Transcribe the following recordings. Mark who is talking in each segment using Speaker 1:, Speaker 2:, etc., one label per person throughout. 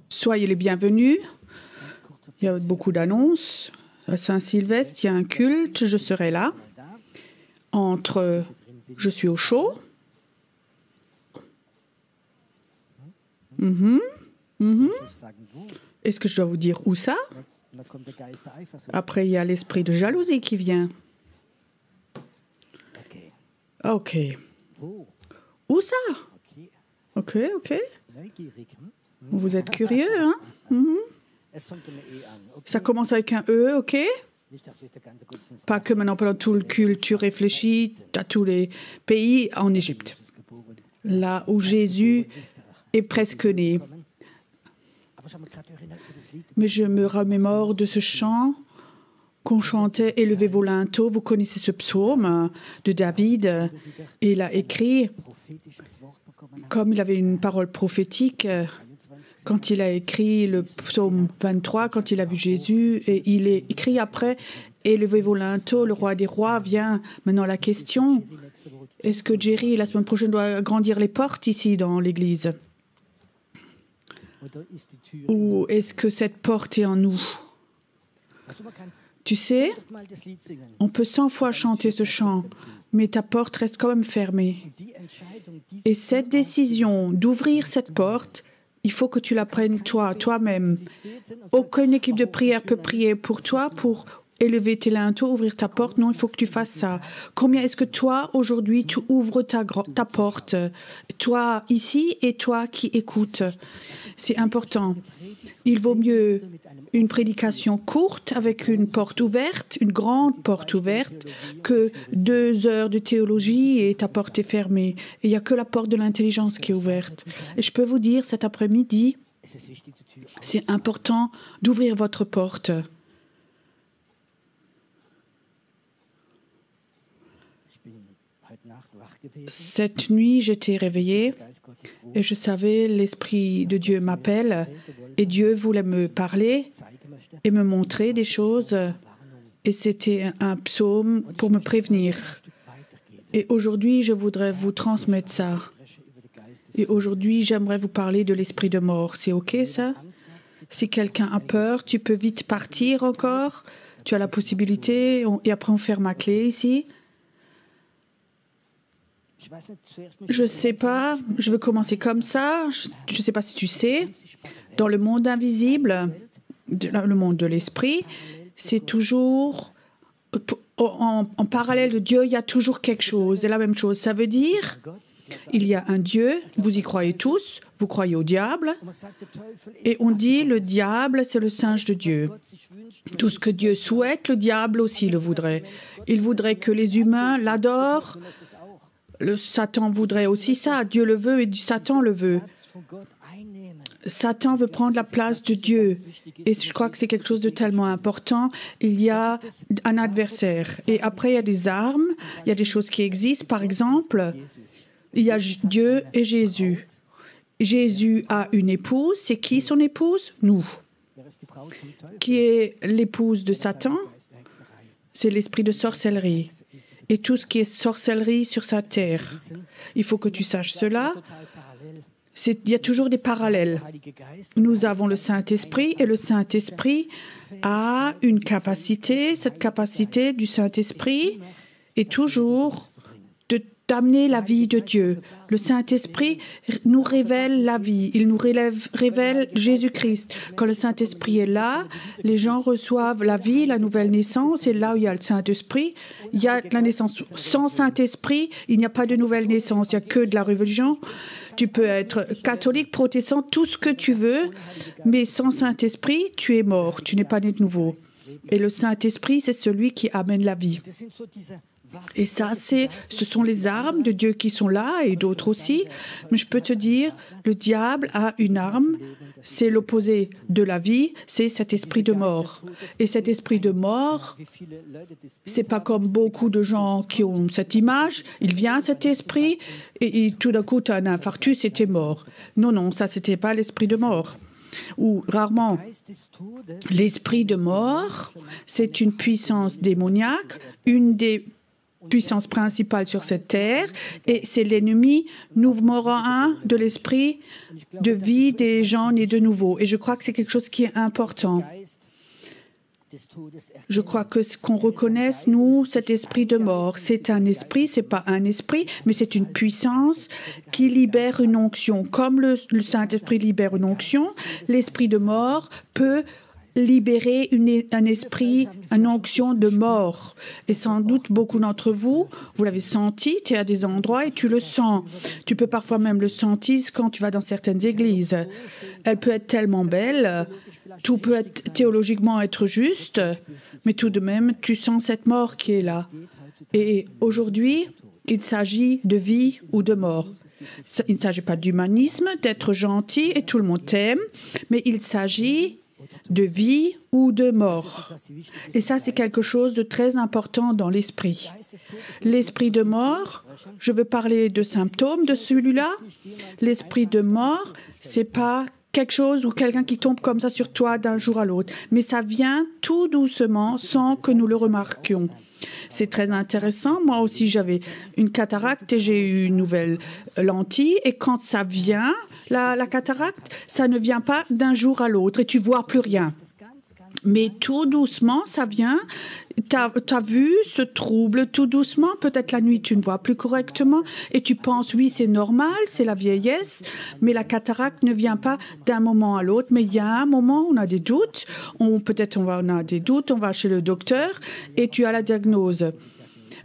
Speaker 1: Soyez les bienvenus. Il y a beaucoup d'annonces. À Saint-Sylvestre, il y a un culte. Je serai là. Je suis au chaud. Est-ce que je dois vous dire où ça? Après, il y a l'esprit de jalousie qui vient. Ok. Où ça? Ok. Vous êtes curieux, hein? Ça commence avec un E, ok? Pas que maintenant, pendant tout le culte, tu réfléchis à tous les pays en Égypte, là où Jésus est presque né. Mais je me remémore de ce chant qu'on chantait « Élevez vos linteaux ». Vous connaissez ce psaume de David. Il a écrit, comme il avait une parole prophétique, quand il a écrit le psaume 23, quand il a vu Jésus, et il est écrit après « Élevez vos linteaux, le roi des rois vient ». Maintenant, la question, est-ce que Jerry, la semaine prochaine, doit agrandir les portes ici dans l'église? Ou est-ce que cette porte est en nous? Tu sais, on peut 100 fois chanter ce chant, mais ta porte reste quand même fermée. Et cette décision d'ouvrir cette porte, il faut que tu la prennes toi-même. Aucune équipe de prière peut prier pour toi, pour élever tes linteaux, ouvrir ta porte. Non, il faut que tu fasses ça. Combien est-ce que toi, aujourd'hui, tu ouvres ta porte? Toi ici et toi qui écoutes. C'est important. Il vaut mieux une prédication courte avec une porte ouverte, une grande porte ouverte, que 2 heures de théologie et ta porte est fermée. Et il n'y a que la porte de l'intelligence qui est ouverte. Et je peux vous dire, cet après-midi, c'est important d'ouvrir votre porte. Cette nuit, j'étais réveillée et je savais l'Esprit de Dieu m'appelle et Dieu voulait me parler et me montrer des choses et c'était un psaume pour me prévenir. Et aujourd'hui, je voudrais vous transmettre ça. Et aujourd'hui, j'aimerais vous parler de l'esprit de mort. C'est OK, ça? Si quelqu'un a peur, tu peux vite partir encore. Tu as la possibilité. Et après, on ferme ma clé ici. Je ne sais pas. Je veux commencer comme ça. Je ne sais pas si tu sais. Dans le monde invisible, le monde de l'esprit, c'est toujours... En parallèle de Dieu, il y a toujours quelque chose. C'est la même chose. Ça veut dire, il y a un Dieu, vous y croyez tous, vous croyez au diable, et on dit le diable, c'est le singe de Dieu. Tout ce que Dieu souhaite, le diable aussi le voudrait. Il voudrait que les humains l'adorent. Le Satan voudrait aussi ça. Dieu le veut et Satan le veut. Satan veut prendre la place de Dieu. Et je crois que c'est quelque chose de tellement important. Il y a un adversaire. Et après, il y a des armes, il y a des choses qui existent. Par exemple, il y a Dieu et Jésus. Jésus a une épouse. C'est qui son épouse? Nous. Qui est l'épouse de Satan? C'est l'esprit de sorcellerie. Et tout ce qui est sorcellerie sur sa terre. Il faut que tu saches cela. Il y a toujours des parallèles. Nous avons le Saint-Esprit et le Saint-Esprit a une capacité. Cette capacité du Saint-Esprit est toujours de d'amener la vie de Dieu. Le Saint-Esprit nous révèle la vie. Il nous révèle Jésus-Christ. Quand le Saint-Esprit est là, les gens reçoivent la vie, la nouvelle naissance. Et là où il y a le Saint-Esprit, il y a la naissance. Sans Saint-Esprit, il n'y a pas de nouvelle naissance. Il n'y a que de la religion. Tu peux être catholique, protestant, tout ce que tu veux. Mais sans Saint-Esprit, tu es mort. Tu n'es pas né de nouveau. Et le Saint-Esprit, c'est celui qui amène la vie. Et ça, ce sont les armes de Dieu qui sont là et d'autres aussi. Mais je peux te dire, le diable a une arme, c'est l'opposé de la vie, c'est cet esprit de mort. Et cet esprit de mort, c'est pas comme beaucoup de gens qui ont cette image. Il vient, cet esprit, et tout d'un coup, tu as un infarctus et tu es mort. Non, non, ça, c'était pas l'esprit de mort. Ou rarement, l'esprit de mort, c'est une puissance démoniaque, une des puissance principale sur cette terre, et c'est l'ennemi numéro un de l'esprit de vie des gens nés de nouveau. Et je crois que c'est quelque chose qui est important. Je crois que ce qu'on reconnaisse, nous, cet esprit de mort, c'est un esprit, c'est pas un esprit, mais c'est une puissance qui libère une onction. Comme le Saint-Esprit libère une onction, l'esprit de mort peut libérer un esprit, une onction de mort. Et sans doute, beaucoup d'entre vous, vous l'avez senti, tu es à des endroits et tu le sens. Tu peux parfois même le sentir quand tu vas dans certaines églises. Elle peut être tellement belle, tout peut être, théologiquement être juste, mais tout de même, tu sens cette mort qui est là. Et aujourd'hui, il s'agit de vie ou de mort. Il ne s'agit pas d'humanisme, d'être gentil et tout le monde t'aime, mais il s'agit de vie ou de mort. Et ça, c'est quelque chose de très important dans l'esprit. L'esprit de mort, je veux parler de symptômes de celui-là. L'esprit de mort, c'est pas quelque chose ou quelqu'un qui tombe comme ça sur toi d'un jour à l'autre, mais ça vient tout doucement sans que nous le remarquions. C'est très intéressant. Moi aussi, j'avais une cataracte et j'ai eu une nouvelle lentille. Et quand ça vient, la cataracte, ça ne vient pas d'un jour à l'autre et tu ne vois plus rien. Mais tout doucement, ça vient. Ta vue se trouble tout doucement. Peut-être la nuit, tu ne vois plus correctement. Et tu penses, oui, c'est normal, c'est la vieillesse. Mais la cataracte ne vient pas d'un moment à l'autre. Mais il y a un moment où on a des doutes. Peut-être on a des doutes, on va chez le docteur et tu as la diagnose.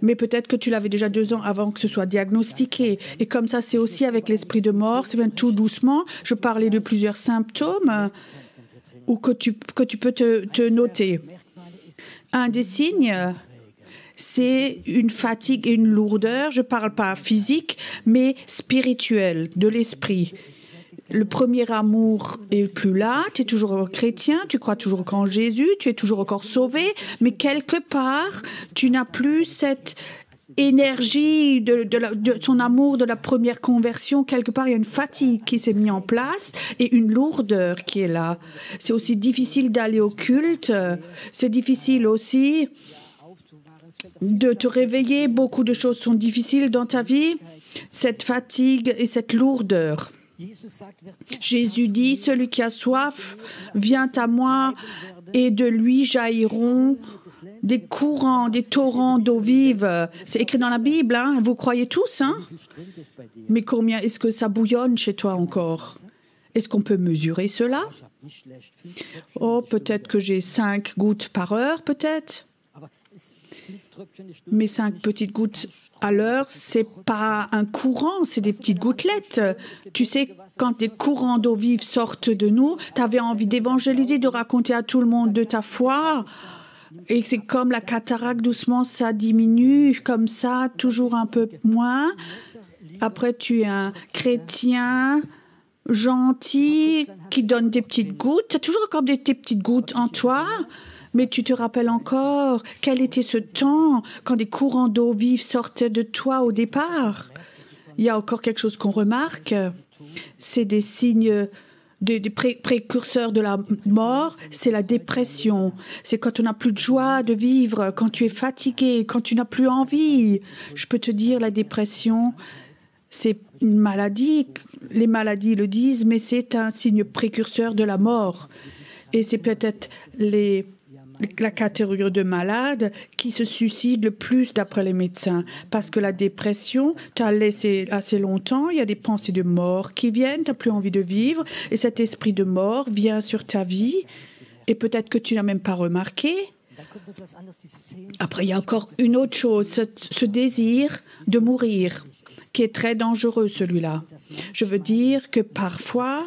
Speaker 1: Mais peut-être que tu l'avais déjà 2 ans avant que ce soit diagnostiqué. Et comme ça, c'est aussi avec l'esprit de mort. Ça vient tout doucement. Je parlais de plusieurs symptômes ou que tu peux te noter. Un des signes, c'est une fatigue et une lourdeur, je ne parle pas physique, mais spirituelle, de l'esprit. Le premier amour est plus là, tu es toujours chrétien, tu crois toujours en Jésus, tu es toujours encore sauvé, mais quelque part, tu n'as plus cette énergie de son amour de la première conversion. Quelque part, il y a une fatigue qui s'est mise en place et une lourdeur qui est là. C'est aussi difficile d'aller au culte. C'est difficile aussi de te réveiller. Beaucoup de choses sont difficiles dans ta vie. Cette fatigue et cette lourdeur. Jésus dit, celui qui a soif, vient à moi et de lui jailliront des courants, des torrents d'eau vive. C'est écrit dans la Bible, hein? Vous croyez tous, hein? Mais combien est-ce que ça bouillonne chez toi encore? Est-ce qu'on peut mesurer cela? Oh, peut-être que j'ai 5 gouttes par heure, peut-être. Mais 5 petites gouttes à l'heure, c'est pas un courant, c'est des petites gouttelettes. Tu sais, quand des courants d'eau vive sortent de nous, tu avais envie d'évangéliser, de raconter à tout le monde de ta foi. Et c'est comme la cataracte, doucement, ça diminue, comme ça, toujours un peu moins. Après, tu es un chrétien gentil qui donne des petites gouttes. Tu as toujours encore tes petites gouttes en toi. Mais tu te rappelles encore quel était ce temps quand des courants d'eau vive sortaient de toi au départ? Il y a encore quelque chose qu'on remarque. C'est des signes, des précurseurs de la mort. C'est la dépression. C'est quand on n'a plus de joie de vivre, quand tu es fatigué, quand tu n'as plus envie. Je peux te dire, la dépression, c'est une maladie. Les maladies le disent, mais c'est un signe précurseur de la mort. Et c'est peut-être la catégorie de malades qui se suicident le plus d'après les médecins. Parce que la dépression t'a laissé assez longtemps, il y a des pensées de mort qui viennent, tu n'as plus envie de vivre, et cet esprit de mort vient sur ta vie, et peut-être que tu n'as même pas remarqué. Après, il y a encore une autre chose, ce désir de mourir, qui est très dangereux, celui-là. Je veux dire que parfois,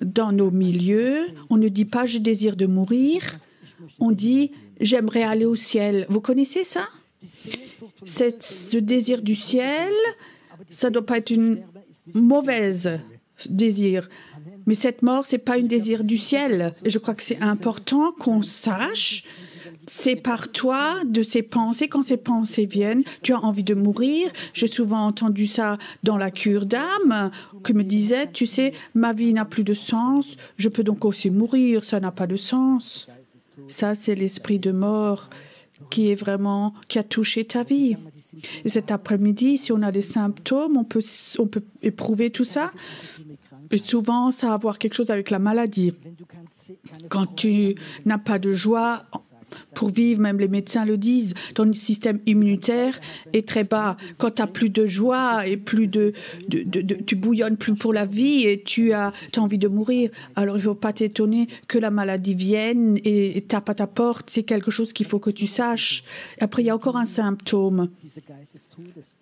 Speaker 1: dans nos milieux, on ne dit pas « je désire de mourir », on dit « j'aimerais aller au ciel ». Vous connaissez ça? Ce désir du ciel, ça ne doit pas être une mauvaise désir. Mais cette mort, ce n'est pas un désir du ciel. Et je crois que c'est important qu'on sache, c'est par toi de ces pensées. Quand ces pensées viennent, tu as envie de mourir. J'ai souvent entendu ça dans la cure d'âme, qui me disait, tu sais, ma vie n'a plus de sens, je peux donc aussi mourir, ça n'a pas de sens. Ça, c'est l'esprit de mort qui a touché ta vie. Et cet après-midi, si on a des symptômes, on peut éprouver tout ça. Et souvent, ça a à voir quelque chose avec la maladie. Quand tu n'as pas de joie pour vivre, même les médecins le disent, ton système immunitaire est très bas. Quand tu n'as plus de joie et tu bouillonnes plus pour la vie et tu as envie de mourir, alors il ne faut pas t'étonner que la maladie vienne et tape à ta porte. C'est quelque chose qu'il faut que tu saches. Après, il y a encore un symptôme.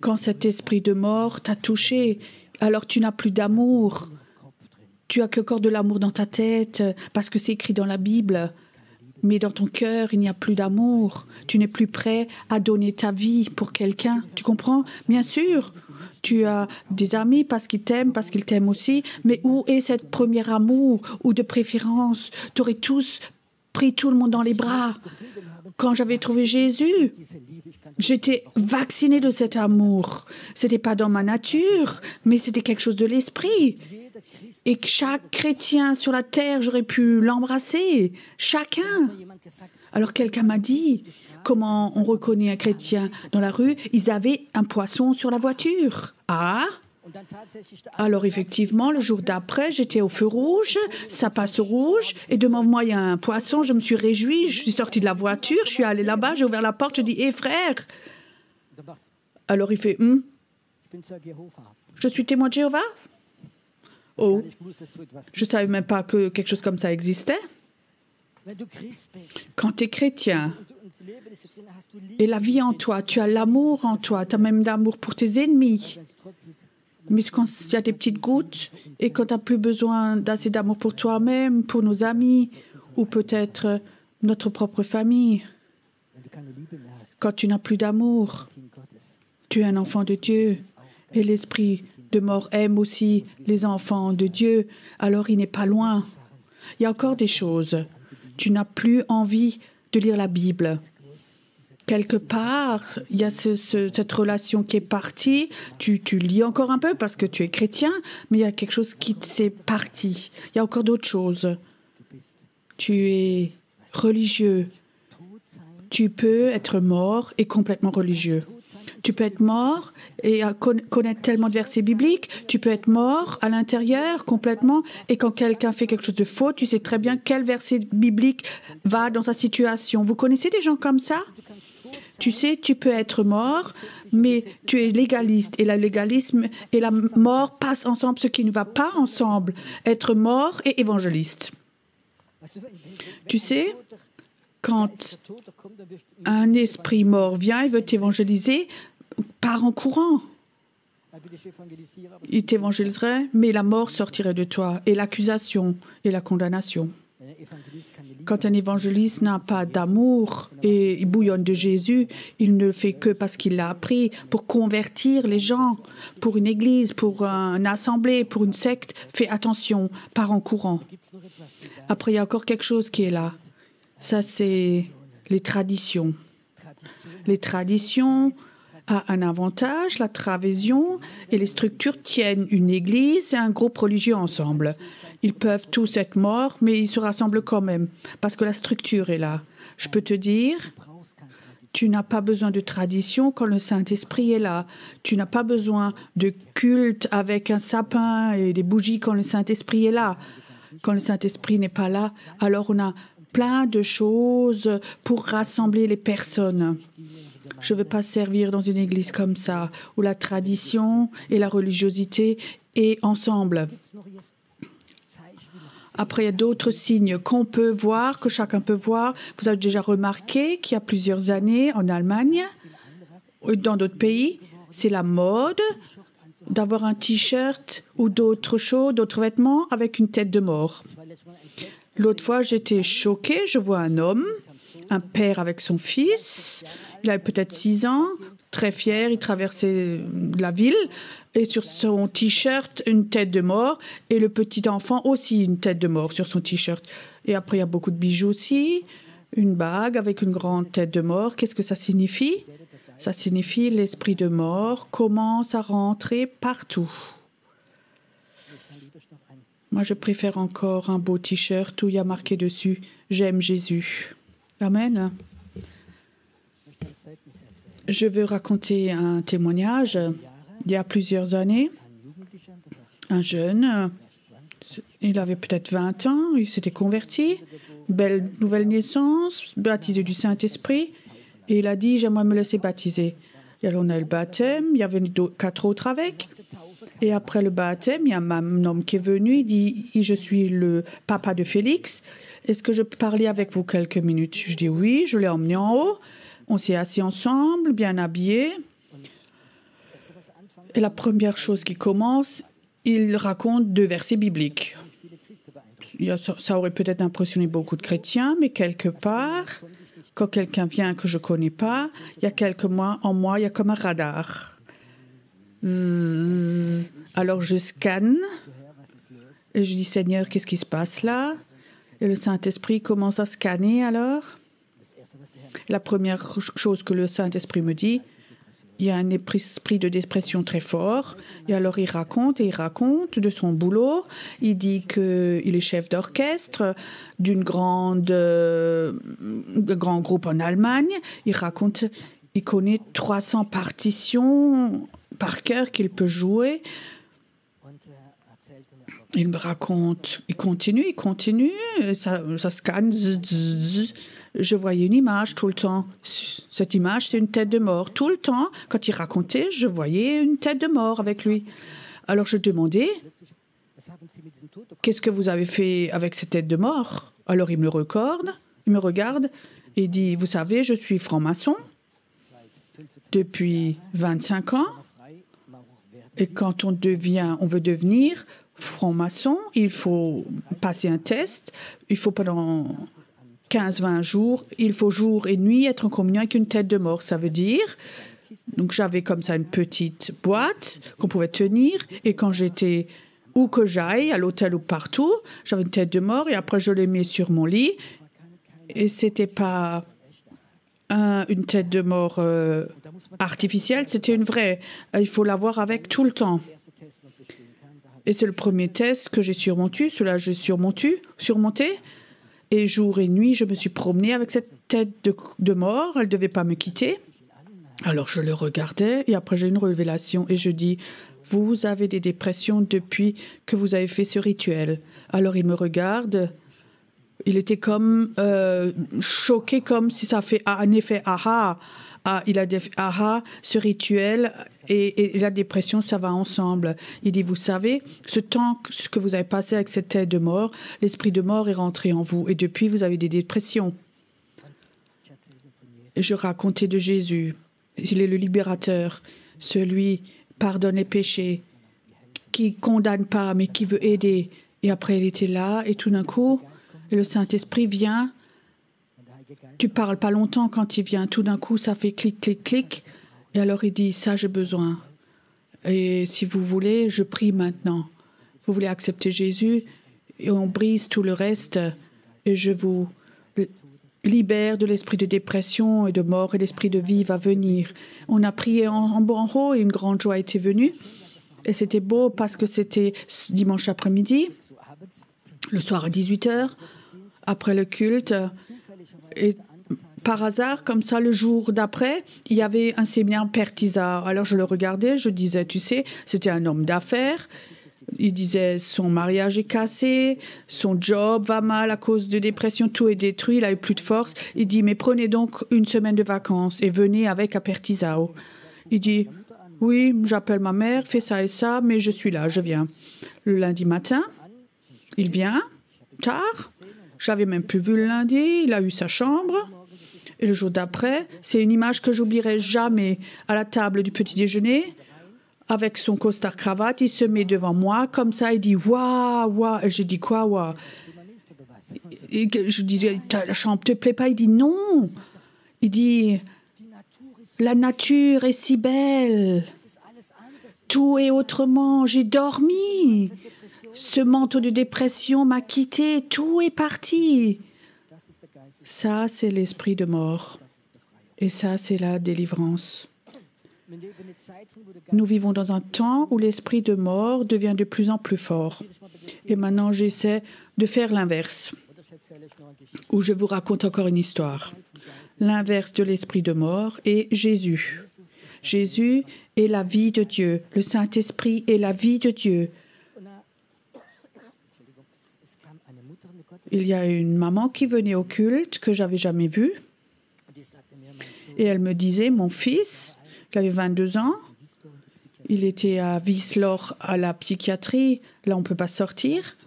Speaker 1: Quand cet esprit de mort t'a touché, alors tu n'as plus d'amour. Tu as que encore de l'amour dans ta tête parce que c'est écrit dans la Bible. Mais dans ton cœur, il n'y a plus d'amour. Tu n'es plus prêt à donner ta vie pour quelqu'un. Tu comprends? Bien sûr, tu as des amis parce qu'ils t'aiment aussi. Mais où est cette premier amour ou de préférence? Tu aurais tous pris tout le monde dans les bras. Quand j'avais trouvé Jésus, j'étais vaccinée de cet amour. Ce n'était pas dans ma nature, mais c'était quelque chose de l'esprit. Et que chaque chrétien sur la terre, j'aurais pu l'embrasser. Chacun. Alors quelqu'un m'a dit, comment on reconnaît un chrétien dans la rue? Ils avaient un poisson sur la voiture. Ah! Alors effectivement, le jour d'après, j'étais au feu rouge, ça passe au rouge, et devant moi, il y a un poisson, je me suis réjouie, je suis sortie de la voiture, je suis allée là-bas, j'ai ouvert la porte, je dis « Hé frère !» Alors il fait « Je suis témoin de Jéhovah ?» Oh, je ne savais même pas que quelque chose comme ça existait. Quand tu es chrétien et la vie en toi, tu as l'amour en toi, tu as même l'amour pour tes ennemis. Mais quand il y a des petites gouttes et quand tu n'as plus besoin d'assez d'amour pour toi-même, pour nos amis ou peut-être notre propre famille, quand tu n'as plus d'amour, tu es un enfant de Dieu et l'esprit de mort aime aussi les enfants de Dieu, alors il n'est pas loin. Il y a encore des choses. Tu n'as plus envie de lire la Bible. Quelque part, il y a cette relation qui est partie. Tu lis encore un peu parce que tu es chrétien, mais il y a quelque chose qui s'est parti. Il y a encore d'autres choses. Tu es religieux. Tu peux être mort et complètement religieux. Tu peux être mort et connaître tellement de versets bibliques. Tu peux être mort à l'intérieur complètement. Et quand quelqu'un fait quelque chose de faux, tu sais très bien quel verset biblique va dans sa situation. Vous connaissez des gens comme ça? Tu sais, tu peux être mort, mais tu es légaliste. Et le légalisme et la mort passent ensemble, ce qui ne va pas ensemble. Être mort et évangéliste. Tu sais, quand un esprit mort vient, il veut t'évangéliser, pars en courant. Il t'évangéliserait, mais la mort sortirait de toi, et l'accusation et la condamnation. Quand un évangéliste n'a pas d'amour et il bouillonne de Jésus, il ne fait que parce qu'il l'a appris pour convertir les gens, pour une église, pour une assemblée, pour une secte. Fais attention, pars en courant. Après, il y a encore quelque chose qui est là. Ça, c'est les traditions. Les traditions ont un avantage, la tradition et les structures tiennent une église et un groupe religieux ensemble. Ils peuvent tous être morts, mais ils se rassemblent quand même, parce que la structure est là. Je peux te dire, tu n'as pas besoin de tradition quand le Saint-Esprit est là. Tu n'as pas besoin de culte avec un sapin et des bougies quand le Saint-Esprit est là. Quand le Saint-Esprit n'est pas là, alors on a plein de choses pour rassembler les personnes. Je ne veux pas servir dans une église comme ça, où la tradition et la religiosité est ensemble. Après, il y a d'autres signes qu'on peut voir, que chacun peut voir. Vous avez déjà remarqué qu'il y a plusieurs années, en Allemagne, ou dans d'autres pays, c'est la mode d'avoir un t-shirt ou d'autres choses, d'autres vêtements avec une tête de mort. L'autre fois, j'étais choquée. Je vois un homme, un père avec son fils. Il avait peut-être 6 ans, très fier. Il traversait la ville. Et sur son t-shirt, une tête de mort. Et le petit enfant aussi, une tête de mort sur son t-shirt. Et après, il y a beaucoup de bijoux aussi. Une bague avec une grande tête de mort. Qu'est-ce que ça signifie? Ça signifie l'esprit de mort commence à rentrer partout. Moi, je préfère encore un beau t-shirt où il y a marqué dessus « J'aime Jésus ». Amen. Je veux raconter un témoignage. Il y a plusieurs années, un jeune, il avait peut-être 20 ans, il s'était converti, belle nouvelle naissance, baptisé du Saint-Esprit, et il a dit « J'aimerais me laisser baptiser ». Et alors on a eu le baptême, il y avait 4 autres avec. Et après le baptême, il y a un homme qui est venu, il dit « Je suis le papa de Félix, est-ce que je peux parler avec vous quelques minutes ?» Je dis « Oui », je l'ai emmené en haut, on s'est assis ensemble, bien habillés. Et la première chose qui commence, il raconte 2 versets bibliques. Ça aurait peut-être impressionné beaucoup de chrétiens, mais quelque part, quand quelqu'un vient que je ne connais pas, il y a quelques mois, en moi, il y a comme un radar. Alors je scanne et je dis « Seigneur, qu'est-ce qui se passe là ?» Et le Saint-Esprit commence à scanner alors. La première chose que le Saint-Esprit me dit, il y a un esprit de dépression très fort. Et alors il raconte de son boulot. Il dit qu'il est chef d'orchestre d'un grand groupe en Allemagne. Il raconte, il connaît 300 partitions par cœur qu'il peut jouer. Il me raconte, il continue, ça scanne. Je voyais une image tout le temps. Cette image, c'est une tête de mort. Tout le temps, quand il racontait, je voyais une tête de mort avec lui. Alors je demandais, qu'est-ce que vous avez fait avec cette tête de mort? Alors il me regarde et dit, vous savez, je suis franc-maçon depuis 25 ans. Et quand on veut devenir franc-maçon, il faut passer un test. Il faut pendant 15-20 jours, il faut jour et nuit être en communion avec une tête de mort. Ça veut dire, donc j'avais comme ça une petite boîte qu'on pouvait tenir, et quand j'étais où que j'aille, à l'hôtel ou partout, j'avais une tête de mort, et après je l'ai mis sur mon lit, et c'était pas une tête de mort artificielle, c'était une vraie. Il faut l'avoir avec tout le temps. Et c'est le premier test que j'ai surmonté, cela j'ai surmonté. Et jour et nuit, je me suis promenée avec cette tête de mort. Elle ne devait pas me quitter. Alors je le regardais et après j'ai une révélation et je dis « Vous avez des dépressions depuis que vous avez fait ce rituel. » Alors il me regarde. Il était comme choqué, comme si ça fait un effet « aha ». Ah, il a dit « aha », ce rituel et la dépression, ça va ensemble. Il dit « Vous savez, ce temps que vous avez passé avec cette tête de mort, l'esprit de mort est rentré en vous et depuis, vous avez des dépressions. » Et je racontais de Jésus. Il est le libérateur, celui qui pardonne les péchés, qui ne condamne pas, mais qui veut aider. Et après, il était là et tout d'un coup, et le Saint-Esprit vient. Tu parles pas longtemps quand il vient. Tout d'un coup, ça fait clic, clic, clic. Et alors, il dit, ça, j'ai besoin. Et si vous voulez, je prie maintenant. Vous voulez accepter Jésus et on brise tout le reste. Et je vous libère de l'esprit de dépression et de mort et l'esprit de vie va venir. On a prié en haut et une grande joie était venue. Et c'était beau parce que c'était dimanche après-midi, le soir à 18h, après le culte. Et par hasard, comme ça, le jour d'après, il y avait un séminaire Père Tizard. Alors je le regardais, je disais, tu sais, c'était un homme d'affaires. Il disait son mariage est cassé, son job va mal à cause de dépression, tout est détruit, il n'a eu plus de force. Il dit, mais prenez donc une semaine de vacances et venez avec à Pertisao. Il dit, oui, j'appelle ma mère, fais ça et ça, mais je suis là, je viens. Le lundi matin, il vient, tard. Je l'avais même plus vu le lundi, il a eu sa chambre. Et le jour d'après, c'est une image que j'oublierai jamais. À la table du petit déjeuner, avec son costard cravate, il se met devant moi comme ça, il dit « Waouh, waouh ». Et j'ai dit « Quoi, waouh » Et je disais « La chambre te plaît pas ?» Il dit « Non ». Il dit « La nature est si belle. Tout est autrement. J'ai dormi. Ce manteau de dépression m'a quitté. Tout est parti. » Ça, c'est l'esprit de mort. Et ça, c'est la délivrance. Nous vivons dans un temps où l'esprit de mort devient de plus en plus fort. Et maintenant, j'essaie de faire l'inverse, où je vous raconte encore une histoire. L'inverse de l'esprit de mort est Jésus. Jésus est la vie de Dieu. Le Saint-Esprit est la vie de Dieu. Il y a une maman qui venait au culte que je n'avais jamais vue. Et elle me disait, mon fils, il avait 22 ans, il était à Wiesloch à la psychiatrie, là on ne peut pas sortir.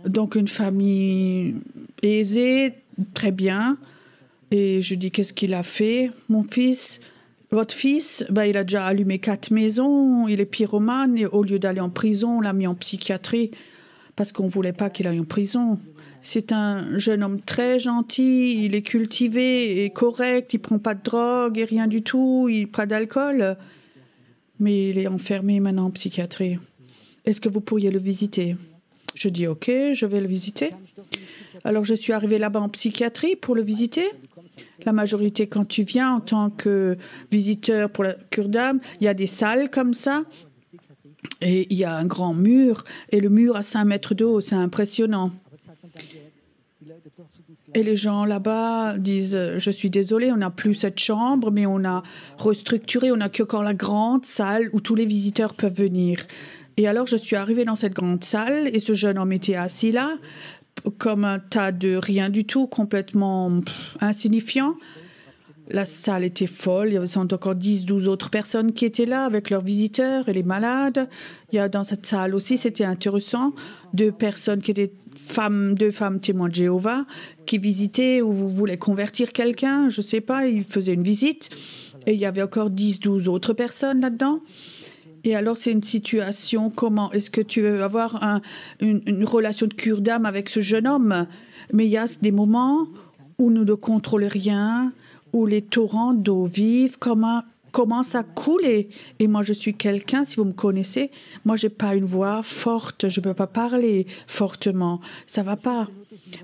Speaker 1: Donc une famille aisée, très bien. Et je dis, qu'est-ce qu'il a fait? Mon fils, votre fils, il a déjà allumé 4 maisons, il est pyromane, et au lieu d'aller en prison, on l'a mis en psychiatrie parce qu'on ne voulait pas qu'il aille en prison. C'est un jeune homme très gentil, il est cultivé et correct, il ne prend pas de drogue et rien du tout, il ne prend pas d'alcool. Mais il est enfermé maintenant en psychiatrie. Est-ce que vous pourriez le visiter? Je dis OK, je vais le visiter. Alors je suis arrivée là-bas en psychiatrie pour le visiter. La majorité, quand tu viens en tant que visiteur pour la cure d'âme, il y a des salles comme ça. Et il y a un grand mur, et le mur a 5 mètres de haut, c'est impressionnant. Et les gens là-bas disent « Je suis désolée, on n'a plus cette chambre, mais on a restructuré, on n'a qu'encore la grande salle où tous les visiteurs peuvent venir. » Et alors, je suis arrivée dans cette grande salle, et ce jeune homme était assis là, comme un tas de rien du tout, complètement insignifiant. La salle était folle, il y avait encore 10-12 autres personnes qui étaient là avec leurs visiteurs et les malades. Il y a dans cette salle aussi, c'était intéressant, 2 personnes qui étaient deux femmes témoins de Jéhovah qui visitaient ou voulaient convertir quelqu'un, je ne sais pas, ils faisaient une visite. Et il y avait encore 10-12 autres personnes là-dedans. Et alors, c'est une situation, comment est-ce que tu veux avoir une relation de cure d'âme avec ce jeune homme? Mais il y a des moments où nous ne contrôlons rien, où les torrents d'eau vive commencent à couler. Et moi, je suis quelqu'un, si vous me connaissez, moi, je n'ai pas une voix forte, je ne peux pas parler fortement, ça ne va pas.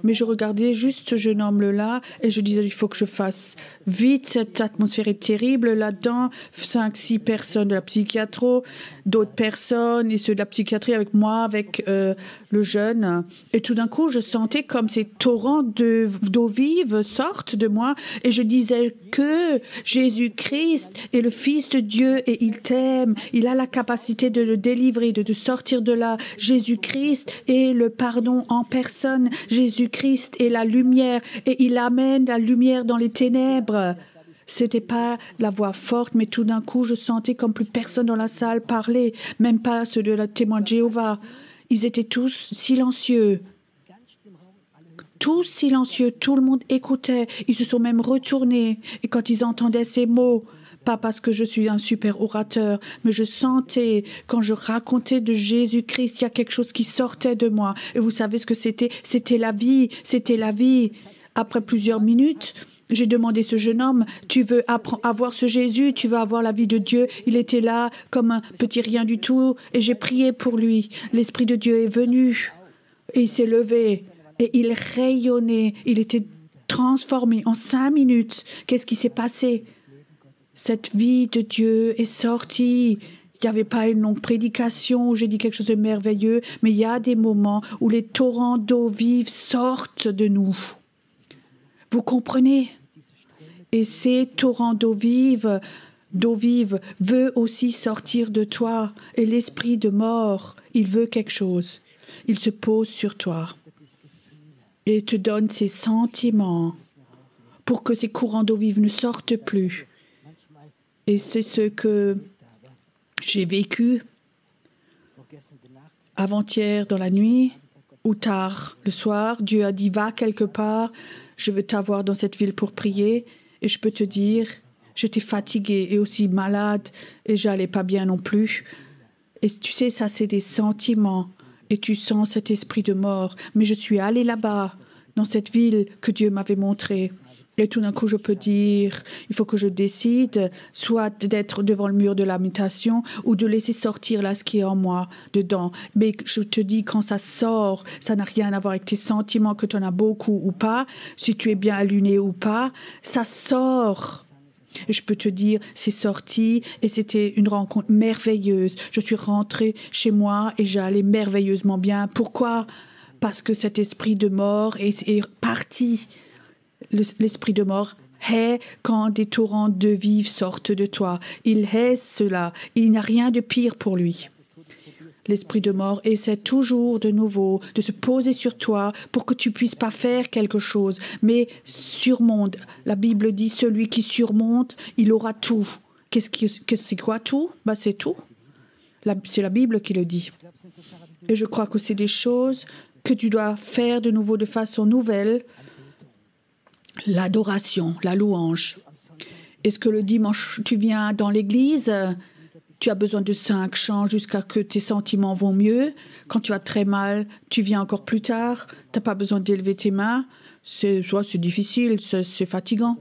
Speaker 1: Mais je regardais juste ce jeune homme-là et je disais, il faut que je fasse vite, cette atmosphère est terrible là-dedans, 5-6 personnes de la psychiatrie, d'autres personnes, et ceux de la psychiatrie avec moi, avec le jeune. Et tout d'un coup, je sentais comme ces torrents d'eau vive sortent de moi et je disais que Jésus-Christ est le Fils de Dieu et il t'aime, il a la capacité de le délivrer, de sortir de là. Jésus-Christ est le pardon en personne. Jésus-Christ est la lumière et il amène la lumière dans les ténèbres. C'était pas la voix forte, mais tout d'un coup, je sentais comme plus personne dans la salle parlait, même pas ceux de la témoin de Jéhovah. Ils étaient tous silencieux. Tous silencieux, tout le monde écoutait. Ils se sont même retournés. Et quand ils entendaient ces mots, pas parce que je suis un super orateur, mais je sentais, quand je racontais de Jésus-Christ, il y a quelque chose qui sortait de moi. Et vous savez ce que c'était? C'était la vie, c'était la vie. Après plusieurs minutes, j'ai demandé à ce jeune homme, tu veux avoir ce Jésus, tu veux avoir la vie de Dieu? Il était là comme un petit rien du tout et j'ai prié pour lui. L'Esprit de Dieu est venu et il s'est levé et il rayonnait. Il était transformé en 5 minutes. Qu'est-ce qui s'est passé? Cette vie de Dieu est sortie. Il n'y avait pas une longue prédication où j'ai dit quelque chose de merveilleux, mais il y a des moments où les torrents d'eau vive sortent de nous. Vous comprenez? Et ces torrents d'eau vive veut aussi sortir de toi. Et l'esprit de mort, Il veut quelque chose. Il se pose sur toi et te donne ses sentiments pour que ces courants d'eau vive ne sortent plus. Et c'est ce que j'ai vécu avant-hier dans la nuit ou tard le soir. Dieu a dit, va quelque part, je veux t'avoir dans cette ville pour prier. Et je peux te dire, j'étais fatiguée et aussi malade et j'allais pas bien non plus. Et tu sais, ça c'est des sentiments et tu sens cet esprit de mort. Mais je suis allée là-bas, dans cette ville que Dieu m'avait montrée. Et tout d'un coup, je peux dire, il faut que je décide soit d'être devant le mur de lamentation ou de laisser sortir là ce qui est en moi dedans. Mais je te dis, quand ça sort, ça n'a rien à voir avec tes sentiments, que tu en as beaucoup ou pas, si tu es bien allumé ou pas, ça sort. Et je peux te dire, c'est sorti et c'était une rencontre merveilleuse. Je suis rentrée chez moi et j'allais merveilleusement bien. Pourquoi ? Parce que cet esprit de mort est parti. L'esprit de mort hait quand des torrents de vie sortent de toi. Il hait cela. Il n'y a rien de pire pour lui. L'esprit de mort essaie toujours de nouveau de se poser sur toi pour que tu ne puisses pas faire quelque chose. Mais surmonte. La Bible dit, celui qui surmonte, il aura tout. C'est quoi tout ? C'est tout. C'est la Bible qui le dit. Et je crois que c'est des choses que tu dois faire de nouveau de façon nouvelle. L'adoration, la louange. Est-ce que le dimanche, tu viens dans l'église, tu as besoin de 5 chants jusqu'à ce que tes sentiments vont mieux. Quand tu as très mal, tu viens encore plus tard. Tu n'as pas besoin d'élever tes mains. C'est difficile, c'est fatigant.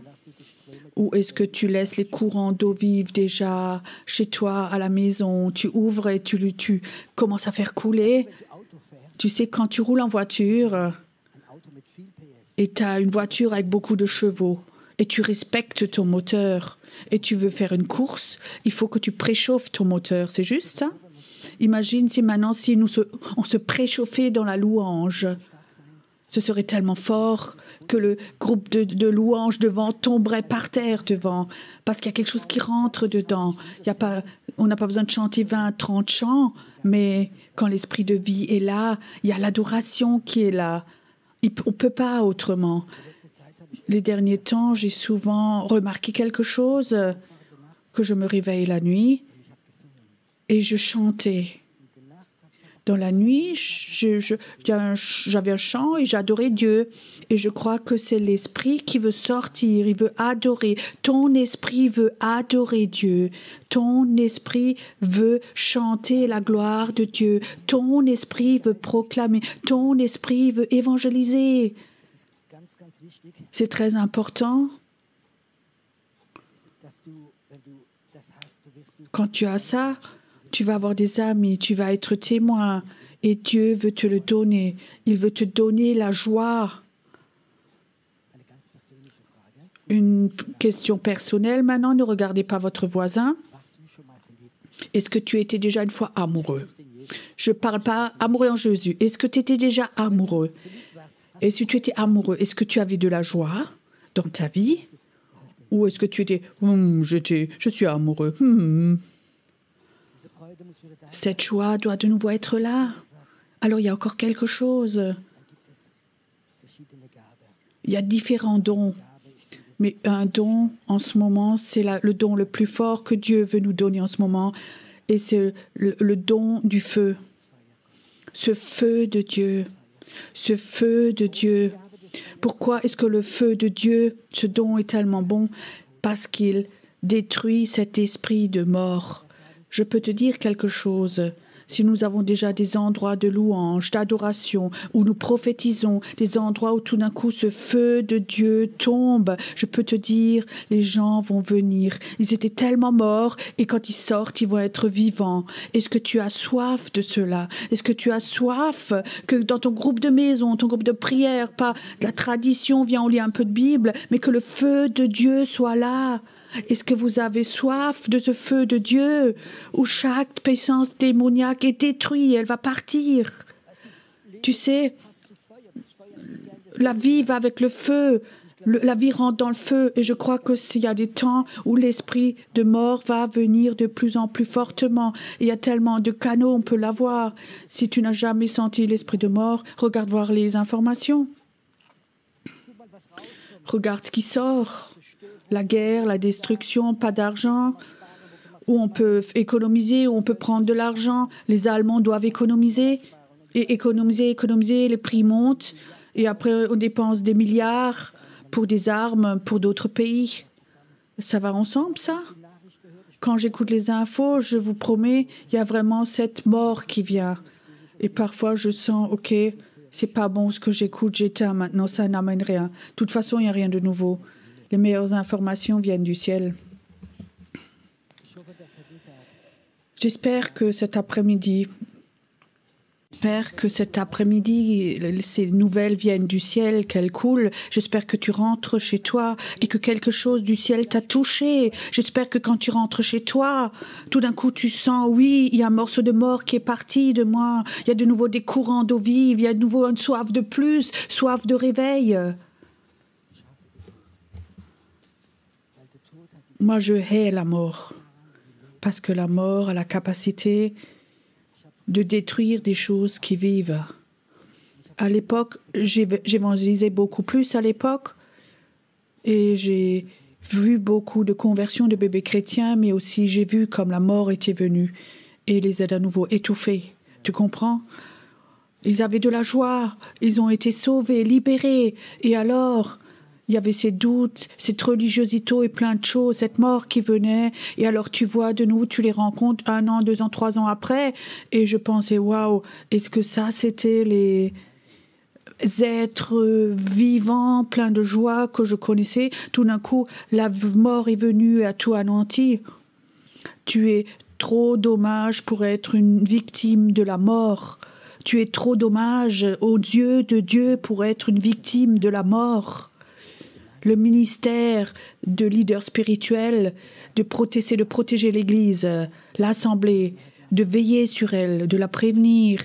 Speaker 1: Ou est-ce que tu laisses les courants d'eau vive déjà chez toi, à la maison, tu ouvres et tu commences à faire couler. Tu sais, quand tu roules en voiture et tu as une voiture avec beaucoup de chevaux et tu respectes ton moteur et tu veux faire une course, il faut que tu préchauffes ton moteur. C'est juste ça? Imagine si maintenant, on se préchauffait dans la louange. Ce serait tellement fort que le groupe de louanges devant tomberait par terre devant, parce qu'il y a quelque chose qui rentre dedans. On n'a pas besoin de chanter 20, 30 chants, mais quand l'esprit de vie est là, il y a l'adoration qui est là. On ne peut pas autrement. Les derniers temps, j'ai souvent remarqué quelque chose, que je me réveille la nuit et je chantais. Dans la nuit, j'avais un chant et j'adorais Dieu. Et je crois que c'est l'esprit qui veut sortir, il veut adorer. Ton esprit veut adorer Dieu. Ton esprit veut chanter la gloire de Dieu. Ton esprit veut proclamer. Ton esprit veut évangéliser. C'est très important. Quand tu as ça, tu vas avoir des amis, tu vas être témoin et Dieu veut te le donner. Il veut te donner la joie. Une question personnelle maintenant, ne regardez pas votre voisin. Est-ce que tu étais déjà une fois amoureux? Je ne parle pas amoureux en Jésus. Est-ce que tu étais déjà amoureux? Et si tu étais amoureux, est-ce que tu avais de la joie dans ta vie? Ou est-ce que tu étais je suis amoureux. Cette joie doit de nouveau être là. Alors il y a encore quelque chose. Il y a différents dons. Mais un don, en ce moment, c'est le don le plus fort que Dieu veut nous donner en ce moment. Et c'est le don du feu. Ce feu de Dieu. Ce feu de Dieu. Pourquoi est-ce que le feu de Dieu, ce don est tellement bon? Parce qu'il détruit cet esprit de mort. Je peux te dire quelque chose. Si nous avons déjà des endroits de louange, d'adoration, où nous prophétisons, des endroits où tout d'un coup ce feu de Dieu tombe, je peux te dire, les gens vont venir. Ils étaient tellement morts et quand ils sortent, ils vont être vivants. Est-ce que tu as soif de cela? Est-ce que tu as soif que dans ton groupe de maison, ton groupe de prière, pas de la tradition, viens on lit un peu de Bible, mais que le feu de Dieu soit là? Est-ce que vous avez soif de ce feu de Dieu où chaque puissance démoniaque est détruite, elle va partir? Tu sais, la vie va avec le feu. la vie rentre dans le feu et je crois que s'il y a des temps où l'esprit de mort va venir de plus en plus fortement. Il y a tellement de canaux, on peut l'avoir. Si tu n'as jamais senti l'esprit de mort, regarde voir les informations. Regarde ce qui sort. La guerre, la destruction, pas d'argent. Où on peut économiser, où on peut prendre de l'argent. Les Allemands doivent économiser. Et économiser, les prix montent. Et après, on dépense des milliards pour des armes, pour d'autres pays. Ça va ensemble, ça? Quand j'écoute les infos, je vous promets, il y a vraiment cette mort qui vient. Et parfois, je sens, OK, c'est pas bon ce que j'écoute, j'éteins maintenant, ça n'amène rien. De toute façon, il n'y a rien de nouveau. Les meilleures informations viennent du ciel. J'espère que cet après-midi, ces nouvelles viennent du ciel, qu'elles coulent. J'espère que tu rentres chez toi et que quelque chose du ciel t'a touché. J'espère que quand tu rentres chez toi, tout d'un coup tu sens, oui, il y a un morceau de mort qui est parti de moi. Il y a de nouveau des courants d'eau vive, il y a de nouveau une soif de plus, soif de réveil. Moi, je hais la mort parce que la mort a la capacité de détruire des choses qui vivent. À l'époque, j'évangélisais beaucoup plus à l'époque et j'ai vu beaucoup de conversions de bébés chrétiens, mais aussi j'ai vu comme la mort était venue et les a à nouveau étouffés. Tu comprends? Ils avaient de la joie, ils ont été sauvés, libérés. Et alors, il y avait ces doutes, cette religiosité et plein de choses, cette mort qui venait. Et alors tu vois de nouveau, tu les rencontres 1 an, 2 ans, 3 ans après. Et je pensais, waouh, est-ce que ça, c'était les êtres vivants, pleins de joie que je connaissais? Tout d'un coup, la mort est venue à tout anéantir. Tu es trop dommage pour être une victime de la mort. Tu es trop dommage aux yeux de Dieu pour être une victime de la mort. Le ministère de leader spirituel, de protéger l'Église, l'Assemblée, de veiller sur elle, de la prévenir.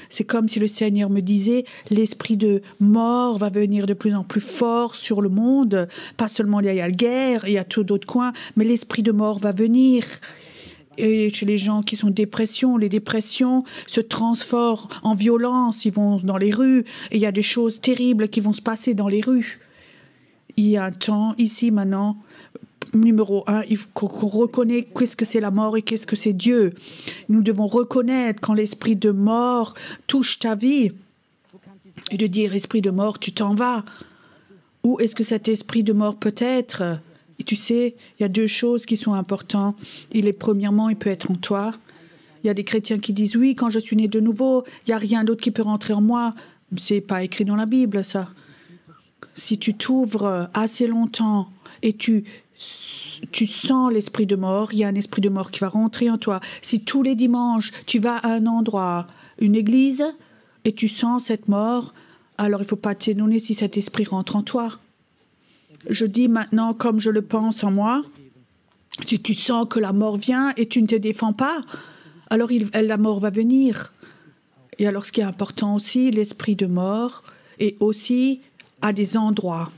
Speaker 1: C'est comme si le Seigneur me disait, l'esprit de mort va venir de plus en plus fort sur le monde. Pas seulement il y a la guerre, il y a tout d'autres coins, mais l'esprit de mort va venir. Et chez les gens qui sont en dépression, les dépressions se transforment en violence. Ils vont dans les rues et il y a des choses terribles qui vont se passer dans les rues. Il y a un temps, ici, maintenant, numéro 1, il faut qu'on reconnaisse qu'est-ce que c'est la mort et qu'est-ce que c'est Dieu. Nous devons reconnaître quand l'esprit de mort touche ta vie et de dire, esprit de mort, tu t'en vas. Où est-ce que cet esprit de mort peut être? Et tu sais, il y a 2 choses qui sont importantes. Premièrement, il peut être en toi. Il y a des chrétiens qui disent, oui, quand je suis né de nouveau, il n'y a rien d'autre qui peut rentrer en moi. C'est pas écrit dans la Bible, ça. Si tu t'ouvres assez longtemps et tu sens l'esprit de mort, il y a un esprit de mort qui va rentrer en toi. Si tous les dimanches, tu vas à un endroit, une église, et tu sens cette mort, alors il ne faut pas t'étonner si cet esprit rentre en toi. Je dis maintenant, comme je le pense en moi, si tu sens que la mort vient et tu ne te défends pas, alors la mort va venir. Et alors ce qui est important aussi, l'esprit de mort, et aussi à des endroits.